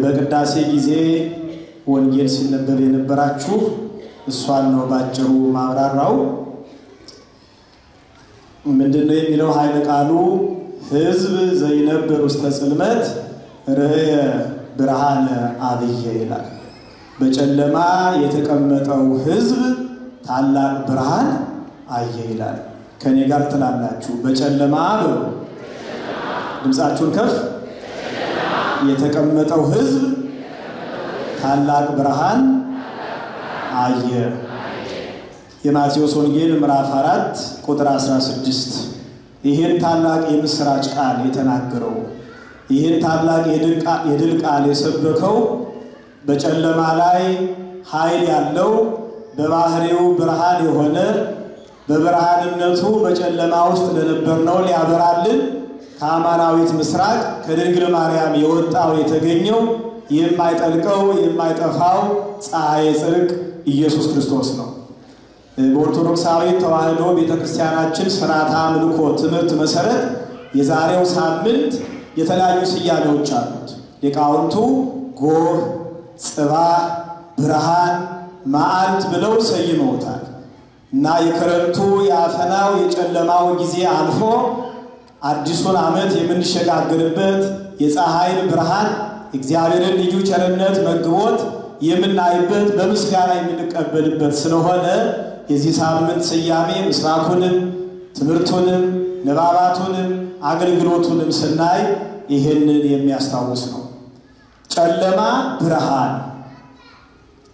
በቅዳሴ ጊዜ ወንጌል ሲነበብ የነበራችሁ እሷን ነው ባጭሩ ማብራራው። ምንድነው የሚለው ኃይለ ቃሉ? ሕዝብ ዘይነብር ውስተ ጽልመት ርዕየ ብርሃነ አብየ ይላል። በጨለማ የተቀመጠው ሕዝብ ታላቅ ብርሃን አየ ይላል። ከኔ ጋር ትላላችሁ በጨለማ በሉ። ድምጻችሁን ከፍ። የተቀመጠው ሕዝብ ታላቅ ብርሃን አየ። የማቴዎስ ወንጌል ምዕራፍ 4 ቁጥር 16 ይሄን ታላቅ የምስራች ቃል የተናገረው ይሄን ታላቅ የድል ቃል የሰበከው በጨለማ ላይ ኃይል ያለው በባህሪው ብርሃን የሆነ በብርሃንነቱ በጨለማ ውስጥ ለነበርነው ሊያበራልን ከአማናዊት ምስራቅ ከድንግል ማርያም የወጣው የተገኘው የማይጠልቀው የማይጠፋው ፀሐይ ጽድቅ ኢየሱስ ክርስቶስ ነው። በኦርቶዶክሳዊ ተዋሕዶ ቤተክርስቲያናችን ሥርዓተ አምልኮ ትምህርት መሰረት የዛሬው ሳምንት የተለያዩ ስያሜዎች አሉት። ሊቃውንቱ ጎህ፣ ጽባህ፣ ብርሃን፣ መዓልት ብለው ሰይመውታል እና የክረምቱ የአፈናው የጨለማው ጊዜ አልፎ አዲሱን ዓመት የምንሸጋገርበት የፀሐይን ብርሃን እግዚአብሔርን ልዩ ቸርነት መግቦት የምናይበት በምስጋና የምንቀበልበት ስለሆነ የዚህ ሳምንት ስያሜ ምስራኩንም ትምህርቱንም ንባባቱንም አገልግሎቱንም ስናይ ይሄንን የሚያስታውስ ነው። ጨለማ ብርሃን፣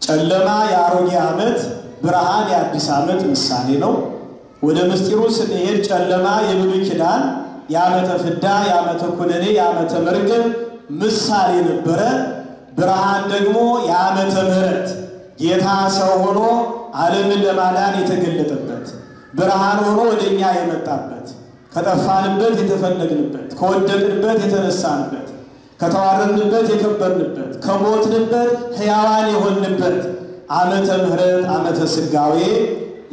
ጨለማ የአሮጌ ዓመት፣ ብርሃን የአዲስ ዓመት ምሳሌ ነው። ወደ ምስጢሩ ስንሄድ ጨለማ የብሉይ ኪዳን የዓመተ ፍዳ የዓመተ ኩነኔ የዓመተ መርገም ምሳሌ ነበረ። ብርሃን ደግሞ የዓመተ ምሕረት ጌታ ሰው ሆኖ ዓለምን ለማዳን የተገለጠበት ብርሃን ሆኖ ወደኛ የመጣበት ከጠፋንበት የተፈለግንበት ከወደቅንበት የተነሳንበት ከተዋረድንበት የከበርንበት ከሞትንበት ሕያዋን የሆንበት ዓመተ ምሕረት ዓመተ ሥጋዌ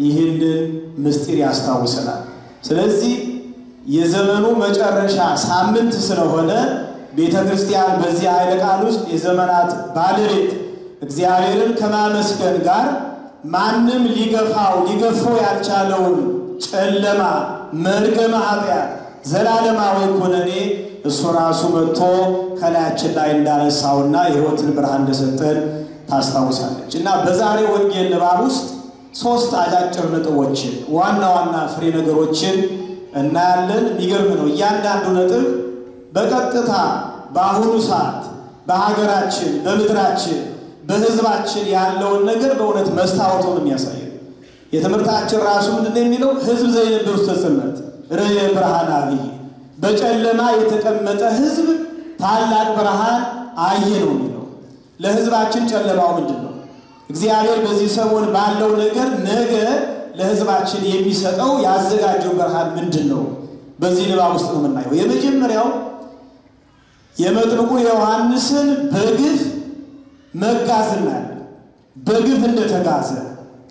ይህንን ምስጢር ያስታውሰናል። ስለዚህ የዘመኑ መጨረሻ ሳምንት ስለሆነ ቤተክርስቲያን በዚህ ኃይለ ቃል ውስጥ የዘመናት ባለቤት እግዚአብሔርን ከማመስገን ጋር ማንም ሊገፋው ያልቻለውን ጨለማ መርገመ ኃጢአት ዘላለማዊ ኩነኔ እሱ ራሱ መጥቶ ከላያችን ላይ እንዳነሳውና የሕይወትን ብርሃን እንደሰጠን ታስታውሳለች። እና በዛሬ ወንጌል ንባብ ውስጥ 3 አጫጭር ነጥቦችን ዋና ዋና ፍሬ ነገሮችን እናያለን። የሚገርም ነው። እያንዳንዱ ነጥብ በቀጥታ በአሁኑ ሰዓት በሀገራችን በምድራችን በሕዝባችን ያለውን ነገር በእውነት መስታወቱን የሚያሳየው የትምህርታችን ራሱ ምንድነው የሚለው? ሕዝብ ዘይነብር ውስተ ጽልመት ርዕየ ብርሃነ አብየ፣ በጨለማ የተቀመጠ ሕዝብ ታላቅ ብርሃን አየ ነው የሚለው። ለሕዝባችን ጨለማው ምንድነው? እግዚአብሔር በዚህ ሰሞን ባለው ነገር ነገ ለሕዝባችን የሚሰጠው ያዘጋጀው ብርሃን ምንድነው? በዚህ ንባብ ውስጥ ነው የምናየው። የመጀመሪያው የመጥምቁ ዮሐንስን በግፍ መጋዝና በግፍ እንደተጋዘ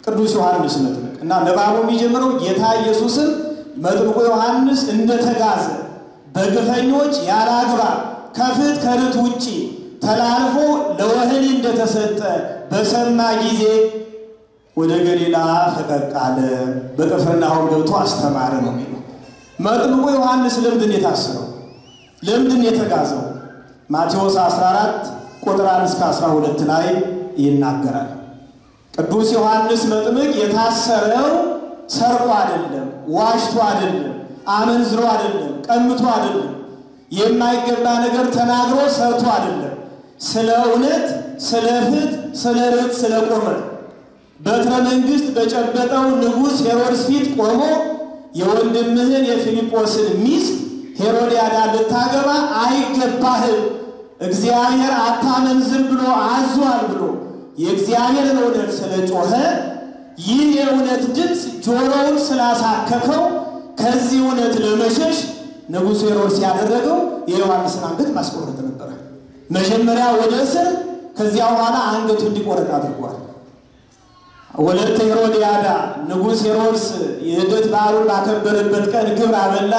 ቅዱስ ዮሐንስ መጥምቅ እና ንባቡ የሚጀምረው ጌታ ኢየሱስን መጥምቁ ዮሐንስ እንደተጋዘ በግፈኞች ያላግባብ ከፍት ከርት ውጪ ተላልፎ ለወህኒ እንደተሰጠ በሰማ ጊዜ ወደ ገሊላ ፈቀቅ አለ፣ በቅፍርናሆም ገብቶ አስተማረ ነው የሚለው። መጥምቁ ዮሐንስ ለምንድን የታሰረው? ለምንድን የተጋዘው? ማቴዎስ 14 ቁጥር 1 እስከ 12 ላይ ይናገራል። ቅዱስ ዮሐንስ መጥምቅ የታሰረው ሰርቆ አይደለም፣ ዋሽቶ አይደለም፣ አመንዝሮ አይደለም፣ ቀምቶ አይደለም፣ የማይገባ ነገር ተናግሮ ሰርቶ አይደለም። ስለ እውነት፣ ስለ ፍትህ፣ ስለ ርት ስለቆመ በትረ መንግስት በጨበጠው ንጉሥ ሄሮድስ ፊት ቆሞ የወንድምህን የፊልጶስን ሚስት ሄሮድያዳ ልታገባ አይገባህም፣ እግዚአብሔር አታመንዝር ብሎ አዟል ብሎ የእግዚአብሔርን እውነት ስለጮኸ ይህ የእውነት ድምፅ ጆሮውን ስላሳከከው ከዚህ እውነት ለመሸሽ ንጉሥ ሄሮድስ ያደረገው የዮሐንስን አንገት ማስቆረጥ ነበር። መጀመሪያ ወደ እስር፣ ከዚያ በኋላ አንገቱ እንዲቆረጥ አድርጓል። ወለተ ሄሮድያዳ ንጉሥ ሄሮድስ የልደት በዓሉን ባከበረበት ቀን ግብር አበላ።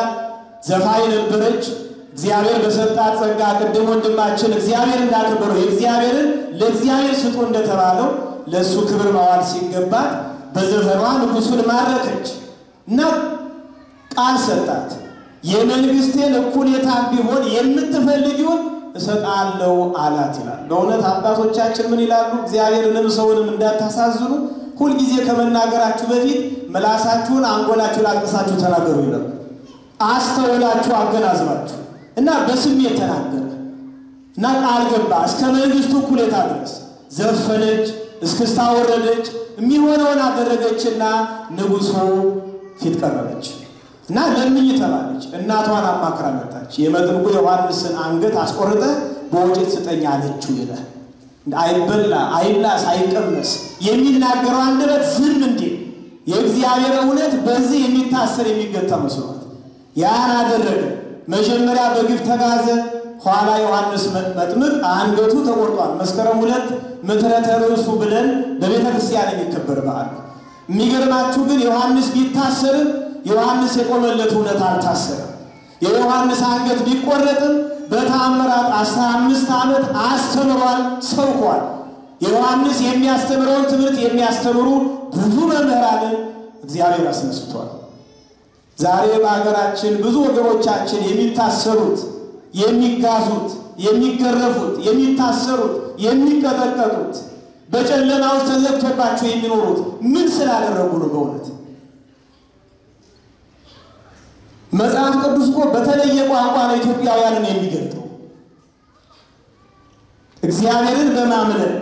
ዘፋኝ ነበረች። እግዚአብሔር በሰጣት ጸጋ ቅድም ወንድማችን እግዚአብሔር እንዳከበረው የእግዚአብሔርን ለእግዚአብሔር ስጡ እንደተባለው ለሱ ክብር ማዋል ሲገባት በዘፈኗ ንጉሱን ማረከች እና ቃል ሰጣት። የመንግስቴን እኩሌታ ቢሆን የምትፈልጊውን እሰጣለሁ አላት ይላል። በእውነት አባቶቻችን ምን ይላሉ? እግዚአብሔርንም ሰውንም እንዳታሳዝኑ ሁል ጊዜ ከመናገራችሁ በፊት ምላሳችሁን አንጎላችሁን አጥቅሳችሁ ተናገሩ ይላሉ። አስተውላችሁ አገናዝባችሁ እና በስሜት ተናገረ እና ቃል ገባ። እስከ መንግስቱ እኩሌታ ድረስ ዘፈነች፣ እስክስታ ወረደች፣ የሚሆነውን አደረገችና ንጉሱ ፊት ቀረበች እና ለምኝ ተባለች። እናቷን አማክራ መጣች። የመጥምቁ ዮሐንስን አንገት አስቆርጠ በወጭት ስጠኝ አለችው ይላል። አይበላ አይላስ አይቀመስ የሚናገረው አንደበት ዝም እንዴ የእግዚአብሔር እውነት በዚህ የሚታሰር የሚገታ መስሏት ያን አደረገ። መጀመሪያ በግፍ ተጋዘ። ኋላ ዮሐንስ መጥምቅ አንገቱ ተቆርጧል። መስከረም 2 ምትረተ ርዕሱ ብለን በቤተ ክርስቲያን የሚከበር በዓል። የሚገርማችሁ ግን ዮሐንስ ቢታሰርም ዮሐንስ የቆመለት እውነት አልታሰረም። የዮሐንስ አንገት ቢቆረጥም በተአምራት 15 ዓመት አስተምሯል፣ ሰብኳል። ዮሐንስ የሚያስተምረውን ትምህርት የሚያስተምሩ ብዙ መምህራንን እግዚአብሔር አስነስቷል። ዛሬ በአገራችን ብዙ ወገኖቻችን የሚታሰሩት፣ የሚጋዙት፣ የሚገረፉት፣ የሚታሰሩት፣ የሚቀጠቀጡት በጨለማ ውስጥ ተዘግቶባቸው የሚኖሩት ምን ስላደረጉ ነው? በእውነት መጽሐፍ ቅዱስ እኮ በተለየ ቋንቋ ነው ኢትዮጵያውያንን የሚገልጠው። እግዚአብሔርን በማምለክ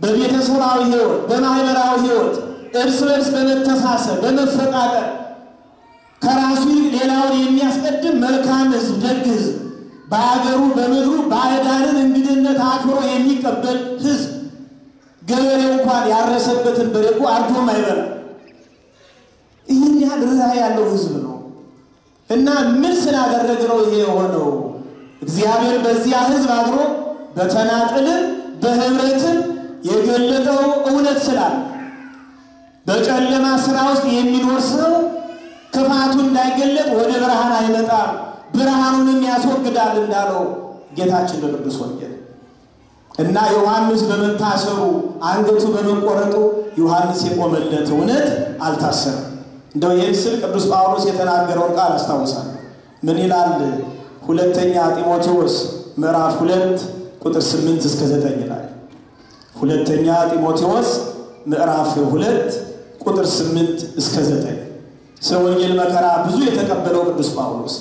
በቤተሰባዊ ሕይወት፣ በማህበራዊ ሕይወት እርስ በርስ በመተሳሰብ በመፈቃቀር ከራሱ ሌላውን የሚያስቀድም መልካም ሕዝብ፣ ደግ ሕዝብ፣ በአገሩ በምድሩ ባዕዳንን እንግድነት አክብሮ የሚቀበል ሕዝብ፣ ገበሬው እንኳን ያረሰበትን በሬ እኮ አርዶም አይበላ። ይህን ያህል ርኅራኄ ያለው ሕዝብ ነው። እና ምን ስላደረገ ነው ይሄ የሆነው? እግዚአብሔር በዚያ ሕዝብ አድሮ በተናጠልም በህብረትም የገለጠው እውነት ስላለ በጨለማ ስራ ውስጥ የሚኖር ሰው ክፋቱ እንዳይገለጥ ወደ ብርሃን አይመጣም፣ ብርሃኑንም ያስወግዳል እንዳለው ጌታችን በቅዱስ ወንጌል። እና ዮሐንስ በመታሰሩ አንገቱ በመቆረጡ ዮሐንስ የቆመለት እውነት አልታሰረም። እንደው ይህን ስል ቅዱስ ጳውሎስ የተናገረውን ቃል አስታውሳለሁ። ምን ይላል? ሁለተኛ ጢሞቴዎስ ምዕራፍ 2 ቁጥር 8 እስከ 9 ላይ ሁለተኛ ጢሞቴዎስ ምዕራፍ 2 ቁጥር 8 እስከ 9 ስለ ወንጌል መከራ ብዙ የተቀበለው ቅዱስ ጳውሎስ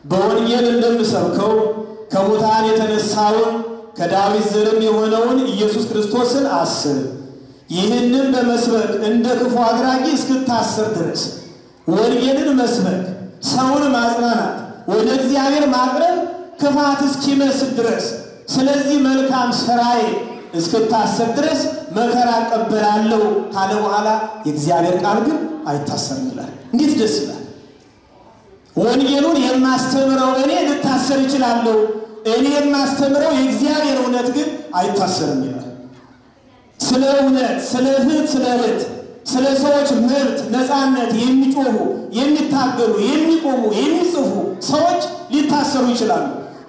በወንጌል እንደምሰብከው ከሙታን የተነሳውን ከዳዊት ዘርም የሆነውን ኢየሱስ ክርስቶስን አስብ። ይህንን በመስበክ እንደ ክፉ አድራጊ እስክታሰር ድረስ ወንጌልን መስበክ፣ ሰውን ማጽናናት፣ ወደ እግዚአብሔር ማቅረብ ክፋት እስኪመስል ድረስ ስለዚህ መልካም ሥራዬ እስክታሰር ድረስ መከራ እቀበላለሁ ካለ በኋላ የእግዚአብሔር ቃል ግን አይታሰርም ይላል። እንዴት ደስ ይላል! ወንጌሉን የማስተምረው እኔ ልታሰር እችላለሁ፣ እኔ የማስተምረው የእግዚአብሔር እውነት ግን አይታሰርም ይላል። ስለ እውነት፣ ስለ ፍትህ፣ ስለ ርት፣ ስለ ሰዎች መብት ነፃነት የሚጮሁ የሚታገሉ የሚቆሙ የሚጽፉ ሰዎች ሊታሰሩ ይችላሉ።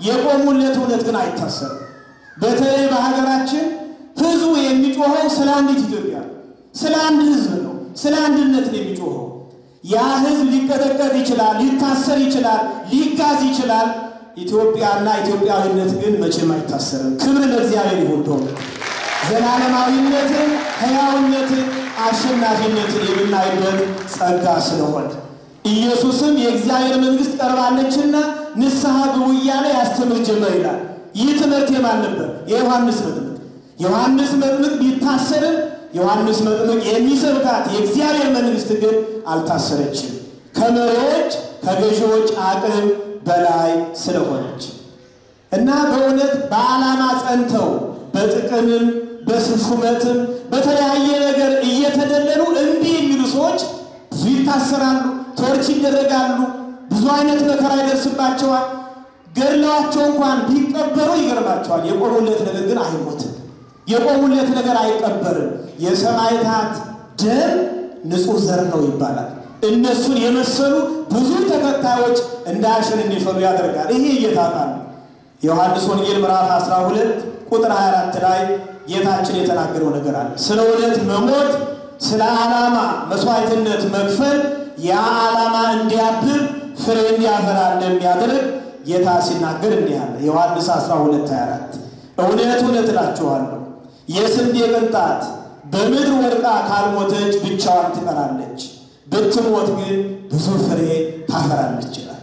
የቆሙለት እውነት ግን አይታሰርም። በተለይ በሀገራችን ህዝቡ የሚጮኸው ስለ አንዲት ኢትዮጵያ፣ ስለ አንድ ህዝብ ነው፣ ስለ አንድነት ነው የሚጮኸው። ያ ህዝብ ሊቀጠቀጥ ይችላል፣ ሊታሰር ይችላል፣ ሊጋዝ ይችላል። ኢትዮጵያና ኢትዮጵያዊነት ግን መቼም አይታሰርም። ክብር ለእግዚአብሔር ይሁን። ዘላለማዊነትን፣ ሕያውነትን፣ አሸናፊነትን የምናይበት ጸጋ ስለሆነ ኢየሱስም የእግዚአብሔር መንግስት ቀርባለችና ንስሐ ግቡ እያለ ያስተምር ጀመር ይላል። ይህ ትምህርት የማን ነበር? የዮሐንስ መጥምቅ። ዮሐንስ መጥምቅ ቢታሰርም ዮሐንስ መጥምቅ የሚሰብካት የእግዚአብሔር መንግስት ግን አልታሰረችም፣ ከመሪዎች ከገዢዎች አቅም በላይ ስለሆነች እና በእውነት በዓላማ ጸንተው በጥቅምም በሹመትም በተለያየ ነገር እየተደለሉ እምቢ የሚሉ ሰዎች ብዙ ይታሰራሉ፣ ቶርች ይደረጋሉ፣ ብዙ አይነት መከራ ይደርስባቸዋል። ገድለዋቸው እንኳን ቢቀበሩ ይገርማቸዋል። የቆሙለት ነገር ግን አይሞትም፣ የቆሙለት ነገር አይቀበርም። የሰማዕታት ደም ንጹሕ ዘር ነው ይባላል። እነሱን የመሰሉ ብዙ ተከታዮች እንደ አሸን እንዲፈሉ ያደርጋል። ይሄ እየታጣ ነው። ዮሐንስ ወንጌል ምዕራፍ 12 ቁጥር 24 ላይ ጌታችን የተናገረው ነገር አለ። ስለ እውነት መሞት፣ ስለ ዓላማ መስዋዕትነት መክፈል ያ ዓላማ እንዲያብብ ፍሬ እንዲያፈራ እንደሚያደርግ ጌታ ሲናገር እንዲህ አለ። ዮሐንስ 12:24 እውነት እውነት እላችኋለሁ የስንዴ ቅንጣት በምድር ወድቃ ካልሞተች ብቻዋን ትቀራለች፣ ብትሞት ግን ብዙ ፍሬ ታፈራለች ይላል።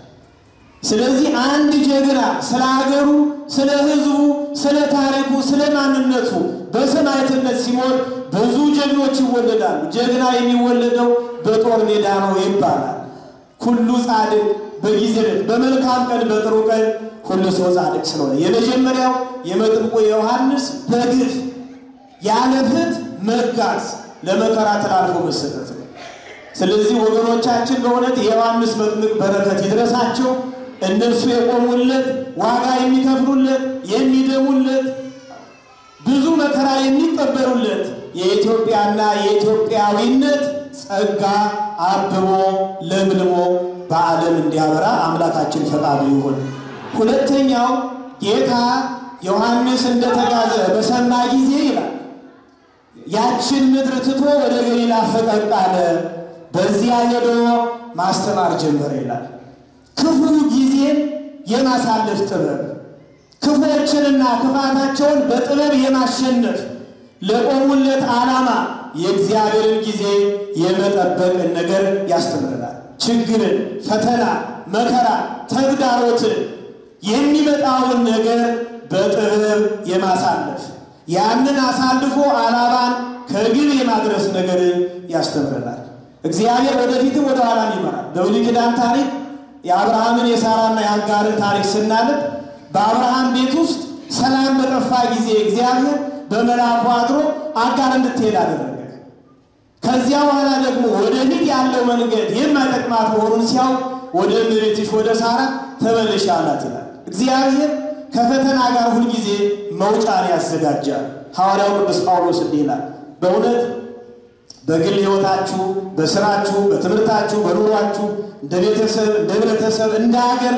ስለዚህ አንድ ጀግና ስለ ሀገሩ፣ ስለ ሕዝቡ፣ ስለ ታሪኩ፣ ስለ ማንነቱ በሰማዕትነት ሲሞት ብዙ ጀግኖች ይወለዳሉ። ጀግና የሚወለደው በጦር ሜዳ ነው ይባላል። ሁሉ ጻድቅ በጊዜለት በመልካም ቀን በጥሩ ቀን ሁሉ ሰው ጻድቅ ስለሆነ የመጀመሪያው የመጥምቁ ዮሐንስ በግፍ ያለ ፍትሕ መጋዝ ለመከራ ተላልፎ መሰጠት ነው። ስለዚህ ወገኖቻችን በእውነት የዮሐንስ መጥምቅ በረከት ይድረሳቸው። እነሱ የቆሙለት ዋጋ የሚከፍሉለት የሚደሙለት ብዙ መከራ የሚቀበሉለት የኢትዮጵያና የኢትዮጵያዊነት ጸጋ አብቦ ለምልሞ በዓለም እንዲያበራ አምላካችን ፈቃዱ ይሁን። ሁለተኛው ጌታ ዮሐንስ እንደተጋዘ በሰማ ጊዜ ይላል ያችን ምድር ትቶ ወደ ገሊላ ፈቀቅ አለ። በዚያ ሄዶ ማስተማር ጀመረ ይላል። ክፉ ጊዜን የማሳለፍ ጥበብ፣ ክፉዎችንና ክፋታቸውን በጥበብ የማሸነፍ ለቆሙለት ዓላማ የእግዚአብሔርን ጊዜ የመጠበቅን ነገር ያስተምረናል። ችግርን፣ ፈተና፣ መከራ፣ ተግዳሮትን የሚመጣውን ነገር በጥበብ የማሳለፍ ያንን አሳልፎ ዓላማን ከግብ የማድረስ ነገርን ያስተምረናል። እግዚአብሔር ወደፊትም ወደ ኋላም ይመራል። በብሉይ ኪዳን ታሪክ የአብርሃምን የሳራና የአጋርን ታሪክ ስናነብ በአብርሃም ቤት ውስጥ ሰላም በጠፋ ጊዜ እግዚአብሔር በመልአኩ አድሮ አጋር እንድትሄድ አደረገ። ከዚያ በኋላ ደግሞ ወደፊት ያለው መንገድ የማይጠቅማት መሆኑን ሲያው ወደ እመቤትሽ ወደ ሳራ ተመለሽ አላት ይላል። እግዚአብሔር ከፈተና ጋር ሁልጊዜ መውጫን ያዘጋጃል። ሐዋርያው ቅዱስ ጳውሎስ እንዲህ ይላል፣ በእውነት በግል ሕይወታችሁ፣ በስራችሁ፣ በትምህርታችሁ፣ በኑሯችሁ እንደ ቤተሰብ፣ እንደ ህብረተሰብ፣ እንደ ሀገር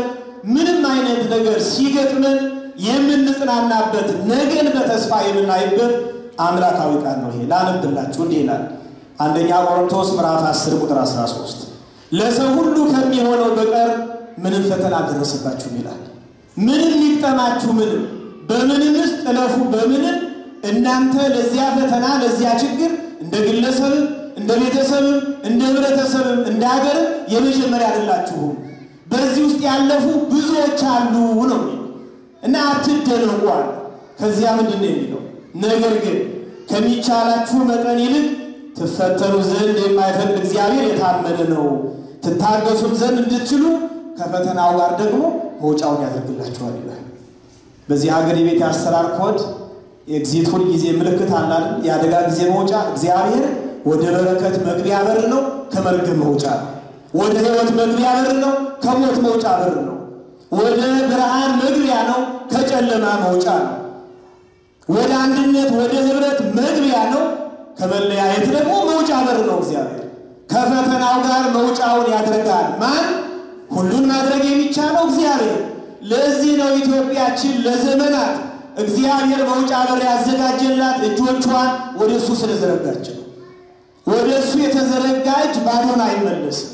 ምንም አይነት ነገር ሲገጥመን የምንጽናናበት ነገን በተስፋ የምናይበት አምላካዊ ቃል ነው። ይሄ ላነብላችሁ እንዲህ ይላል አንደኛ ቆሮንቶስ ምዕራፍ 10 ቁጥር 13 ለሰው ሁሉ ከሚሆነው በቀር ምንም ፈተና አልደረሰባችሁም ይላል። ምንም ይቅጠማችሁ ምንም በምንም ውስጥ ጥለፉ በምንም እናንተ ለዚያ ፈተና ለዚያ ችግር እንደ ግለሰብም እንደ ቤተሰብም እንደ ህብረተሰብም እንደ ሀገርም የመጀመሪያ አይደላችሁም። በዚህ ውስጥ ያለፉ ብዙዎች አሉ ነው እና አትደነቁ። ከዚያ ምንድን ነው የሚለው? ነገር ግን ከሚቻላችሁ መጠን ይልቅ ትፈተኑ ዘንድ የማይፈቅድ እግዚአብሔር የታመነ ነው፣ ትታገሱም ዘንድ እንድትችሉ ከፈተናው ጋር ደግሞ መውጫውን ያደርግላችኋል ይላል። በዚህ ሀገር የቤት አሰራር ኮድ የኤግዚት ሁል ጊዜ ምልክት አላል። የአደጋ ጊዜ መውጫ እግዚአብሔር ወደ በረከት መግቢያ በር ነው፣ ከመርገም መውጫ ነው። ወደ ህይወት መግቢያ በር ነው፣ ከሞት መውጫ በር ነው። ወደ ብርሃን መግቢያ ነው፣ ከጨለማ መውጫ ነው። ወደ አንድነት ወደ ህብረት መግቢያ ነው፣ ከመለያየት ደግሞ መውጫ በር ነው። እግዚአብሔር ከፈተናው ጋር መውጫውን ያደርጋል። ማን? ሁሉን ማድረግ የሚቻለው እግዚአብሔር። ለዚህ ነው ኢትዮጵያችን ለዘመናት እግዚአብሔር መውጫ በር ያዘጋጀላት እጆቿን ወደ እሱ ስለዘረጋች ነው። ወደ እሱ የተዘረጋ እጅ ባዶን አይመለስም፣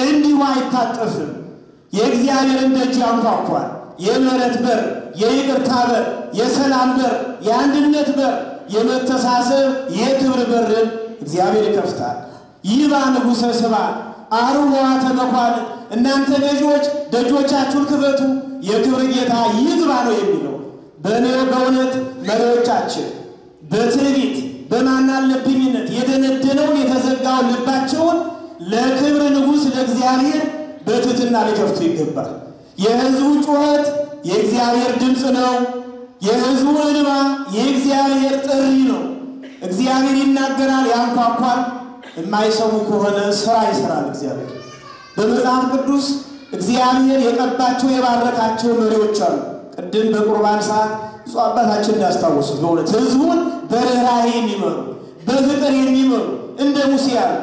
እንዲሁ አይታጠፍም። የእግዚአብሔርን ደጅ ያንኳኳል። የምህረት በር፣ የይቅርታ በር፣ የሰላም በር፣ የአንድነት በር፣ የመተሳሰብ የክብር በርን እግዚአብሔር ይከፍታል። ይባ ንጉሠ ስብሐት አርኅዋተ መኳንንት፣ እናንተ ገዢዎች ደጆቻችሁን ክፈቱ፣ የክብር ጌታ ይግባ ነው የሚለው። በእውነት መሪዎቻችን በትዕቢት በማናለብኝነት የደነደነውን የተዘጋውን ልባቸውን ለክብር ንጉሥ ለእግዚአብሔር በትሕትና ሊከፍቱ ይገባል። የሕዝቡ ጩኸት የእግዚአብሔር ድምፅ ነው። የሕዝቡ እንባ የእግዚአብሔር ጥሪ ነው። እግዚአብሔር ይናገራል፣ ያንኳኳል። የማይሰሙ ከሆነ ሥራ ይሠራል እግዚአብሔር። በመጽሐፍ ቅዱስ እግዚአብሔር የቀባቸው የባረካቸው መሪዎች አሉ። ቅድም በቁርባን ሰዓት ብዙ አባታችን እንዳስታወሱት በእውነት ሕዝቡን በርኅራኄ የሚመሩ በፍቅር የሚመሩ እንደ ሙሴ ያሉ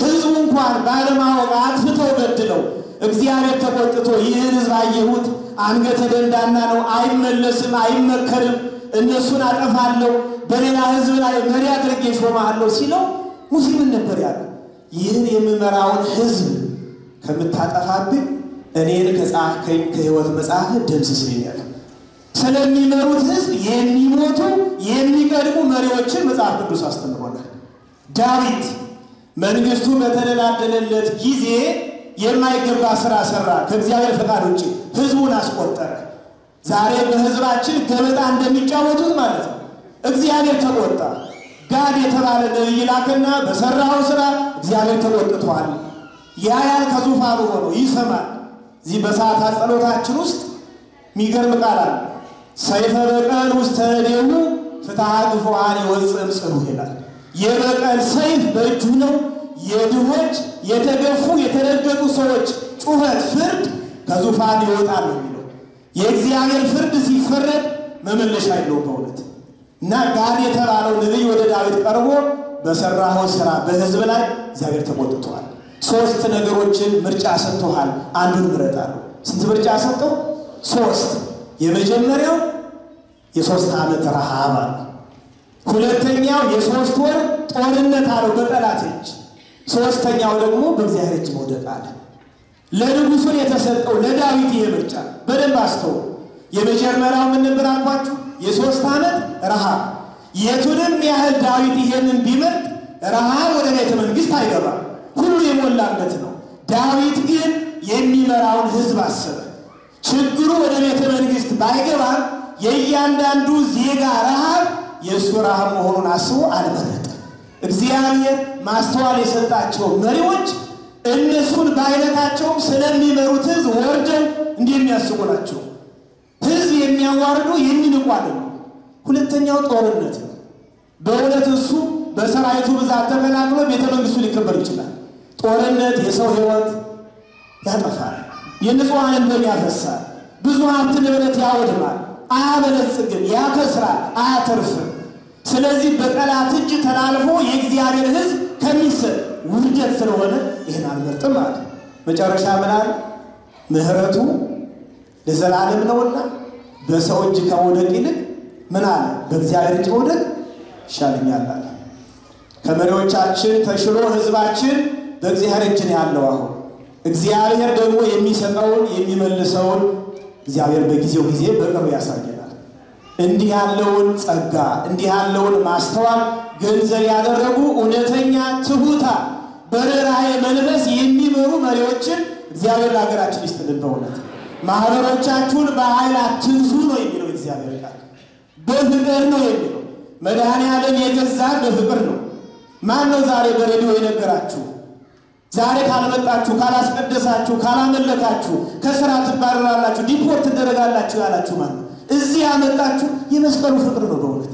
ሕዝቡ እንኳን ባለማወቅ አጥፍተው በድለው እግዚአብሔር ተቆጥቶ ይህን ሕዝብ አየሁት አንገተ ደንዳና ነው፣ አይመለስም፣ አይመከርም፣ እነሱን አጠፋለሁ፣ በሌላ ሕዝብ ላይ መሪ አድርጌ ሾማለሁ ሲለው ሙሴ ምን ነበር ያለው? ይህን የምመራውን ሕዝብ ከምታጠፋብኝ እኔን ከጻፍከኝ ከሕይወት መጽሐፍ ደምስስልኝ ያለ። ስለሚመሩት ሕዝብ የሚሞቱ የሚቀድሙ መሪዎችን መጽሐፍ ቅዱስ አስተምሮናል። ዳዊት መንግስቱ በተደላደለለት ጊዜ የማይገባ ስራ ሰራ፣ ከእግዚአብሔር ፈቃድ ውጭ ሕዝቡን አስቆጠረ። ዛሬ በሕዝባችን ገበጣ እንደሚጫወቱት ማለት ነው። እግዚአብሔር ተቆጣ። ጋድ የተባለ ነቢይ ላከና በሰራው ስራ እግዚአብሔር ተቆጥቷል። ያያል፣ ከዙፋኑ ሆኖ ይሰማል። እዚህ በሰዓታት ጸሎታችን ውስጥ የሚገርም ቃል አለ። ሰይፈ በቀል ውስተ እዴሁ ፍትሐ ግፉዓን ይወጽእ ጽኑዕ ይላል። የበቀል ሰይፍ በእጁ ነው። የድሆች የተገፉ የተረገጡ ሰዎች ጩኸት፣ ፍርድ ከዙፋን ይወጣል ነው የሚለው። የእግዚአብሔር ፍርድ ሲፈረድ መመለሻ የለውም በእውነት። እና ጋድ የተባለው ነቢይ ወደ ዳዊት ቀርቦ በሰራው ስራ በሕዝብ ላይ እግዚአብሔር ተቆጥቷል። 3 ነገሮችን ምርጫ ሰጥቶሃል፣ አንዱን ምረጥ አለው። ስንት ምርጫ ሰጠው? 3። የመጀመሪያው የ3 ዓመት ረሃብ አለ። ሁለተኛው የ3 ወር ጦርነት አለው በጠላት እጅ። ሶስተኛው ደግሞ በእግዚአብሔር እጅ መውደቅ አለ። ለንጉሡን የተሰጠው ለዳዊት ይሄ ምርጫ በደንብ አስተውሉ። የመጀመሪያው ምን ነበር አልኳችሁ? የ3 ዓመት ረሃብ። የቱንም ያህል ዳዊት ይሄንን ቢመርጥ ረሃብ ወደ ቤተ መንግሥት አይገባም፣ ሁሉ የሞላለት ነው። ዳዊት ግን የሚመራውን ሕዝብ አሰበ። ችግሩ ወደ ቤተ መንግሥት ባይገባም የእያንዳንዱ ዜጋ ረሃብ የእሱ ረሃብ መሆኑን አስቦ አልመረጠም። እግዚአብሔር ማስተዋል የሰጣቸው መሪዎች እነሱን ባይነካቸውም ስለሚመሩት ሕዝብ ወርደው እንደሚያስቡ ናቸው። ሕዝብ የሚያዋርዱ የሚንቁ አይደሉም። ሁለተኛው ጦርነት ነው። በእውነት እሱ በሰራዊቱ ብዛት ተፈናቅሎ ቤተ መንግሥቱ ሊከበር ይችላል። ጦርነት የሰው ሕይወት ያጠፋል፣ የንጹሐንን ደም ያፈሳል፣ ብዙ ሀብት ንብረት ያወድማል፣ አያበለጽግም፣ ያከስራል፣ አያተርፍም። ስለዚህ በጠላት እጅ ተላልፎ የእግዚአብሔር ሕዝብ ከሚሰጥ ውርደት ስለሆነ ይህን አልመርጥም አለ። መጨረሻ ምን አለ? ምሕረቱ ለዘላለም ነውና በሰው እጅ ከመውደቅ ይልቅ ምን አለ? በእግዚአብሔር እጅ መውደቅ ይሻለኛል አለ። ከመሪዎቻችን ተሽሎ ሕዝባችን በእግዚአብሔር እጅ ነው ያለው። አሁን እግዚአብሔር ደግሞ የሚሰጠውን የሚመልሰውን እግዚአብሔር በጊዜው ጊዜ በቅርቡ ያሳየናል። እንዲህ ያለውን ጸጋ እንዲህ ያለውን ማስተዋል ገንዘብ ያደረጉ እውነተኛ ትሁታ በርኅራኄ መንፈስ የሚመሩ መሪዎችን እግዚአብሔር ለሀገራችን ይስጥልን። በእውነት ማህበሮቻችሁን በኃይል አትንሱ ነው የሚለው እግዚአብሔር ቃል። በፍቅር ነው የሚለው። መድኃኔዓለም የገዛን በፍቅር ነው። ማን ነው ዛሬ በሬዲዮ የነገራችሁ? ዛሬ ካልመጣችሁ፣ ካላስቀደሳችሁ፣ ካላመለካችሁ ከስራ ትባረራላችሁ፣ ዲፖርት ትደረጋላችሁ ያላችሁ ማን ነው? እዚህ ያመጣችሁ የመስቀሉ ፍቅር ነው። በእውነት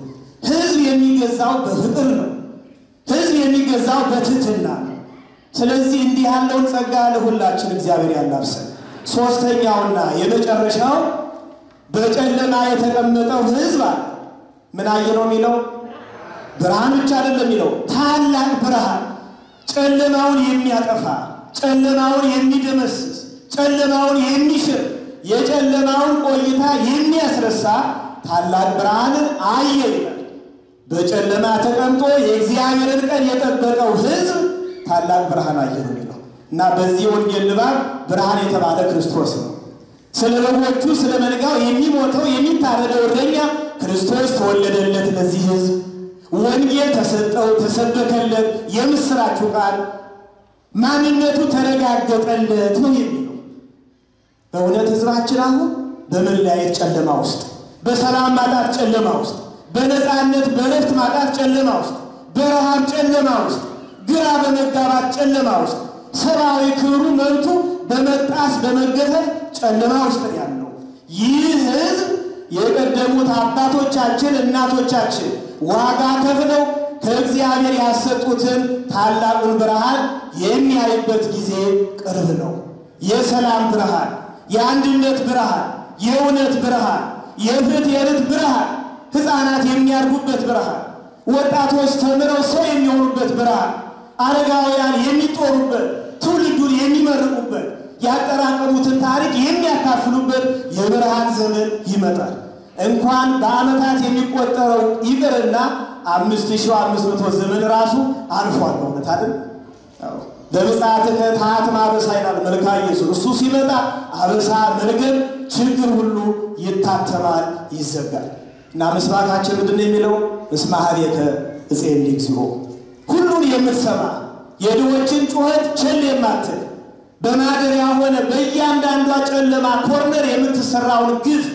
ሕዝብ የሚገዛው በፍቅር ነው። ሕዝብ የሚገዛው በትህትና ነው። ስለዚህ እንዲህ ያለውን ጸጋ ለሁላችን እግዚአብሔር ያላብሰን። ሶስተኛውና የመጨረሻው በጨለማ የተቀመጠው ሕዝብ አለ። ምን አየ ነው የሚለው? ብርሃን ብቻ አይደለም የሚለው፣ ታላቅ ብርሃን፣ ጨለማውን የሚያጠፋ፣ ጨለማውን የሚደመስስ፣ ጨለማውን የሚሽር፣ የጨለማውን ቆይታ የሚያስረሳ ታላቅ ብርሃንን አየ ይላል። በጨለማ ተቀምጦ የእግዚአብሔርን ቀን የጠበቀው ሕዝብ ታላቅ ብርሃን አየ ነው የሚለው እና በዚህ ወንጌል ንባብ ብርሃን የተባለ ክርስቶስ ነው። ስለ በጎቹ ስለ መንጋው የሚሞተው የሚታረደው እረኛ ክርስቶስ ተወለደለት። ለዚህ ሕዝብ ወንጌል ተሰጠው፣ ተሰበከለት፣ የምስራቹ ቃል ማንነቱ ተረጋገጠለት ነው የሚለው። በእውነት ሕዝባችን አሁን በመለያየት ጨለማ ውስጥ፣ በሰላም ማጣት ጨለማ ውስጥ፣ በነፃነት በረፍት ማጣት ጨለማ ውስጥ፣ በረሃብ ጨለማ ውስጥ፣ ግራ በመጋባት ጨለማ ውስጥ፣ ሰብአዊ ክብሩ መብቱ በመጣስ በመገፈፍ ጨለማ ውስጥ ያለው ይህ ሕዝብ የቀደሙት አባቶቻችን እናቶቻችን ዋጋ ከፍለው ከእግዚአብሔር ያሰጡትን ታላቁን ብርሃን የሚያይበት ጊዜ ቅርብ ነው። የሰላም ብርሃን፣ የአንድነት ብርሃን፣ የእውነት ብርሃን፣ የፍትሕ የርትዕ ብርሃን፣ ሕፃናት የሚያድጉበት ብርሃን፣ ወጣቶች ተምረው ሰው የሚሆኑበት ብርሃን፣ አረጋውያን የሚጦሩበት፣ ትውልዱን የሚመርቁበት፣ ያጠራቀሙትን ታሪክ የሚያካፍሉበት የብርሃን ዘመን ይመጣል። እንኳን በአመታት የሚቆጠረው ይቅርና 5500 ዘመን ራሱ አልፏል። እውነት አይደል? በምጽአትከ ተሐትም አበሳ ይላል መልካ ኢየሱስ። እሱ ሲመጣ አበሳ፣ መርገም፣ ችግር ሁሉ ይታተማል፣ ይዘጋል። እና ምስባካችን ምንድነው የሚለው? እስመ ኀቤከ እጼልይ እግዚኦ፣ ሁሉን የምትሰማ የድሆችን ጩኸት ቸል የማትል በማደሪያ ሆነ በእያንዳንዷ ጨለማ ኮርነር የምትሰራውን ግፍ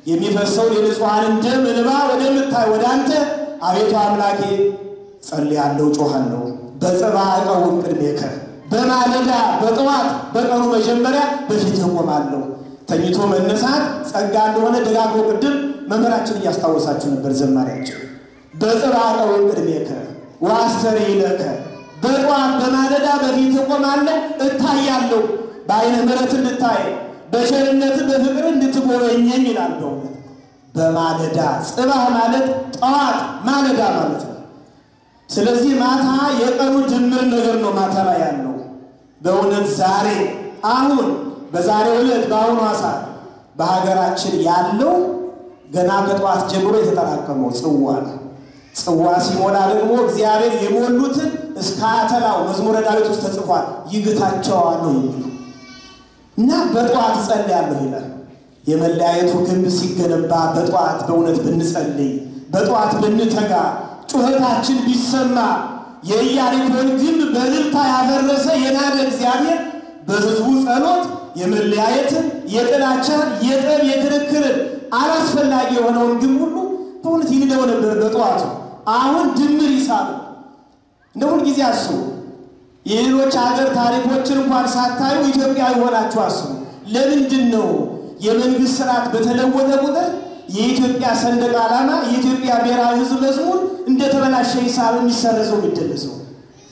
የሚፈሰውን የንጹሐንን ደም እንባ ወደምታይ ወደ አንተ አቤቱ አምላኬ ጸልያለሁ፣ ጮኻለሁ። በጽባቀውም ቅድሜከ፣ በማለዳ በጠዋት በቀኑ መጀመሪያ በፊትህ እቆማለሁ። ተኝቶ መነሳት ጸጋ እንደሆነ ደጋግሞ ቅድም መምህራችን እያስታወሳችሁ ነበር ዘማሪያችን። በጽባቀውም ቅድሜከ ወአስተርይ ለከ፣ በጠዋት በማለዳ በፊትህ እቆማለሁ፣ እታያለሁ፣ በዓይነ ምሕረት እንድታይ በቸርነት በፍቅር እንድትጎበኘኝ ይላል። በእውነት በማለዳ ጽባህ ማለት ጠዋት ማለዳ ማለት ነው። ስለዚህ ማታ የቀኑ ድምር ነገር ነው ማታ ላይ ያለው። በእውነት ዛሬ አሁን በዛሬው ዕለት በአሁኑ ሰዓት በሀገራችን ያለው ገና ከጠዋት ጀምሮ የተጠራቀመው ጽዋ ነው። ጽዋ ሲሞላ ደግሞ እግዚአብሔር የሞሉትን እስከ አተላው መዝሙረ ዳዊት ውስጥ ተጽፏል፣ ይግታቸዋል ነው የሚለው። እና በጠዋት ጸልያለሁ ይላል። የመለያየቱ ግንብ ሲገነባ በጠዋት በእውነት ብንጸልይ፣ በጠዋት ብንተጋ፣ ጩኸታችን ቢሰማ የኢያሪኮን ግንብ በእልልታ ያፈረሰ የናደ እግዚአብሔር በሕዝቡ ጸሎት የመለያየትን፣ የጥላቻን፣ የጠብ፣ የክርክርን አላስፈላጊ የሆነውን ግንብ ሁሉ በእውነት ይንደው ነበር በጠዋቱ። አሁን ድምር ይሳብ እንደ ሁልጊዜ አስቡ። የሌሎች ሀገር ታሪኮችን እንኳን ሳታዩ ኢትዮጵያዊ ሆናችሁ አስቡ። ለምንድን ነው የመንግስት ስርዓት በተለወጠ ቁጥር የኢትዮጵያ ሰንደቅ ዓላማ የኢትዮጵያ ብሔራዊ ሕዝብ መዝሙር እንደተበላሸ ሂሳብ የሚሰረዘው የሚደለሰው?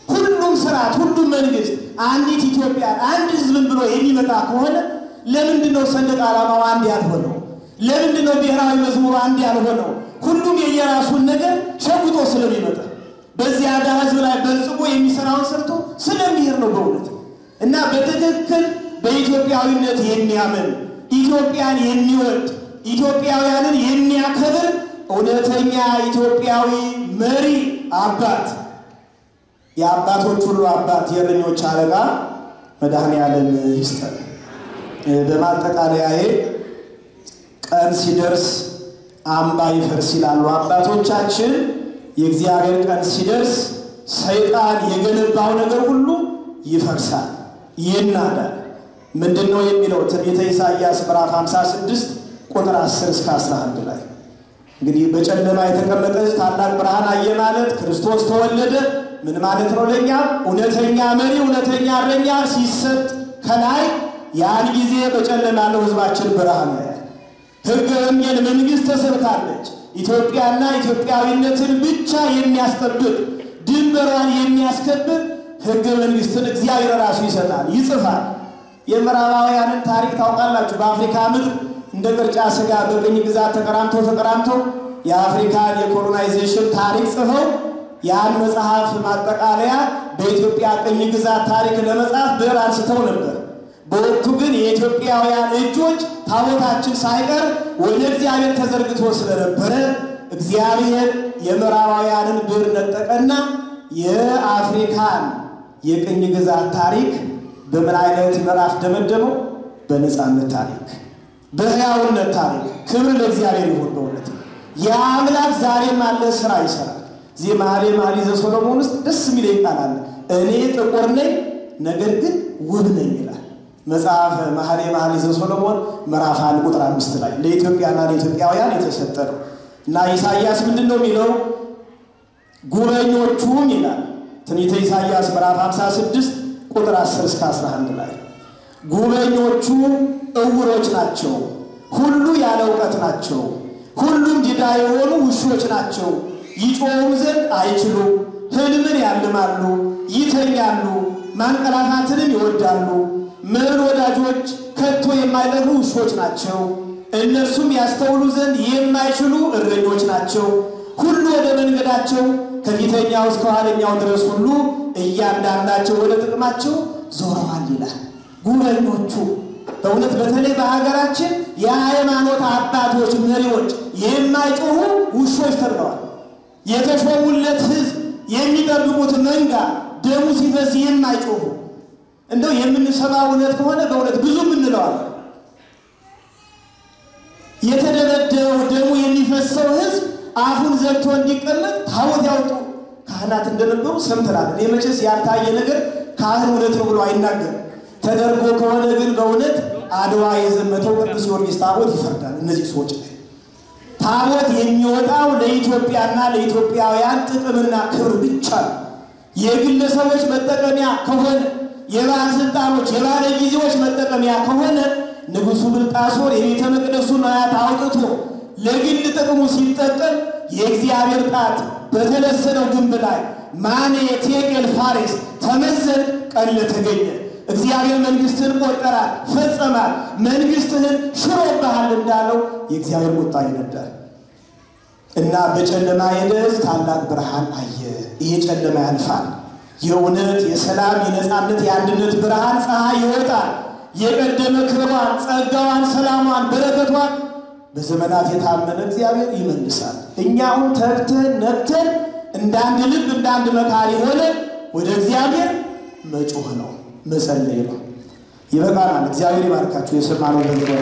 ሁሉም ስርዓት ሁሉም መንግስት አንዲት ኢትዮጵያ አንድ ሕዝብን ብሎ የሚመጣ ከሆነ ለምንድን ነው ሰንደቅ ዓላማው አንድ ያልሆነው? ለምንድን ነው ብሔራዊ መዝሙሩ አንድ ያልሆነው? ሁሉም የየራሱን ነገር ሸጉጦ ስለሚመጣ በዚያ ዳ ሕዝብ ላይ በልጽጎ የሚሰራውን ሰርቶ ስለሚሄድ ነው በእውነት። እና በትክክል በኢትዮጵያዊነት የሚያምን ኢትዮጵያን የሚወድ ኢትዮጵያውያንን የሚያከብር እውነተኛ ኢትዮጵያዊ መሪ አባት፣ የአባቶች ሁሉ አባት የእረኞች አለቃ መድኃኔዓለም ይስጠን። በማጠቃለያዬ ቀን ሲደርስ አምባ ይፈርስ ይላሉ አባቶቻችን። የእግዚአብሔር ቀን ሲደርስ ሰይጣን የገነባው ነገር ሁሉ ይፈርሳል፣ ይናዳል። ምንድነው የሚለው? ትንቢተ ኢሳይያስ ምዕራፍ 56 ቁጥር 10 እስከ 11 ላይ እንግዲህ በጨለማ የተቀመጠ ታላቅ ብርሃን አየ ማለት ክርስቶስ ተወለደ ምን ማለት ነው? ለኛ እውነተኛ መሪ እውነተኛ እረኛ ሲሰጥ ከላይ ያን ጊዜ በጨለማ ያለው ሕዝባችን ብርሃን ያያል። ሕገ ወንጌል መንግስት ተሰብካለች። ኢትዮጵያና ኢትዮጵያዊነትን ብቻ የሚያስጠብቅ ድንበሯን የሚያስከብር ሕገ መንግስትን እግዚአብሔር ራሱ ይሰጣል፣ ይጽፋል። የምዕራባውያንን ታሪክ ታውቃላችሁ። በአፍሪካ ምድር እንደ ቅርጫ ስጋ በቅኝ ግዛት ተቀራምተው የአፍሪካን የኮሎናይዜሽን ታሪክ ጽፈው ያን መጽሐፍ ማጠቃለያ በኢትዮጵያ ቅኝ ግዛት ታሪክ ለመጻፍ ብዕር አንስተው ነበር። በወቅቱ ግን የኢትዮጵያውያን እጆች ታቦታችን ሳይቀር ወደ እግዚአብሔር ተዘርግቶ ስለነበረ እግዚአብሔር የምዕራባውያንን ብዕር ነጠቀና የአፍሪካን የቅኝ ግዛት ታሪክ በምን አይነት ምዕራፍ ደመደመው? በነፃነት ታሪክ፣ በሕያውነት ታሪክ። ክብር ለእግዚአብሔር ይሁን። በእውነት የአምላክ ዛሬም አለ፣ ስራ ይሰራል። እዚህ መኃልየ ዘሰሎሞን ውስጥ ደስ የሚለኝ ቃል አለ። እኔ ጥቁር ነኝ ነገር ግን ውብ ነኝ ይላል መጽሐፈ መኃልየ ዘሰሎሞን ምዕራፍ 1 ቁጥር 5 ላይ ለኢትዮጵያና ለኢትዮጵያውያን የተሰጠ ነው። እና ኢሳይያስ ምንድነው የሚለው? ጉበኞቹም ይላል ትንቢተ ኢሳይያስ ምዕራፍ 56 ቁጥር 10 እስከ 11 ላይ ጉበኞቹ እውሮች ናቸው፣ ሁሉ ያለ ዕውቀት ናቸው፣ ሁሉም ዲዳ የሆኑ ውሾች ናቸው። ይጮኹም ዘንድ አይችሉም፣ ሕልምን ያልማሉ፣ ይተኛሉ፣ ማንቀላፋትንም ይወዳሉ። መብል ወዳጆች ከቶ የማይጠግቡ ውሾች ናቸው። እነርሱም ያስተውሉ ዘንድ የማይችሉ እረኞች ናቸው። ሁሉ ወደ መንገዳቸው ከፊተኛው እስከ ኋለኛው ድረስ ሁሉ እያንዳንዳቸው ወደ ጥቅማቸው ዞረዋል ይላል። ጉበኞቹ በእውነት በተለይ በሀገራችን የሃይማኖት አባቶች መሪዎች የማይጮሁ ውሾች ተብለዋል። የተሾሙለት ሕዝብ የሚጠብቁት መንጋ ደሙ ሲፈስ የማይጮሁ እንደው የምንሰማው እውነት ከሆነ በእውነት ብዙ እንለዋለን። የተደበደበው ደሙ የሚፈሰው ሕዝብ አፉን ዘግቶ እንዲቀመጥ ታቦት ያወጡ ካህናት እንደነበሩ ሰምተናል። እኔ መቼስ ያልታየ ነገር ካህን እውነት ነው ብሎ አይናገርም። ተደርጎ ከሆነ ግን በእውነት አድዋ የዘመተው ቅዱስ ጊዮርጊስ ታቦት ይፈርዳል። እነዚህ ሰዎች ታቦት የሚወጣው ለኢትዮጵያና ለኢትዮጵያውያን ጥቅምና ክብር ብቻ ነው። የግለሰቦች መጠቀሚያ ከሆነ የባለስልጣኖች የባለጊዜዎች መጠቀሚያ ከሆነ ንጉሡ ብልጣሶር የቤተ መቅደሱን ንዋያት አውጥቶ ለግል ጥቅሙ ሲጠቀም የእግዚአብሔር ጣት በተለሰነው ግንብ ላይ ማኔ ቴቄል ፋሬስ ተመዘን ቀን ለተገኘ እግዚአብሔር መንግሥትን ቆጠራል ፈጸማል መንግሥትህን ሽሮብሃል እንዳለው የእግዚአብሔር ቁጣ ይነዳል እና በጨለማ የደስ ታላቅ ብርሃን አየ። ይሄ ጨለማ ያልፋል። የእውነት የሰላም የነጻነት የአንድነት ብርሃን ፀሐይ ይወጣል። የቀደመ ክብሯን ጸጋዋን ሰላሟን በረከቷን በዘመናት የታመነ እግዚአብሔር ይመልሳል። እኛውን ተግተን ነቅተን እንዳንድ ልብ እንዳንድ መካሪ ሆነ ወደ እግዚአብሔር መጮህ ነው መጸለይ ነው። ይበቃናል። እግዚአብሔር ይባርካችሁ። የሰማነው በእግዚአብሔር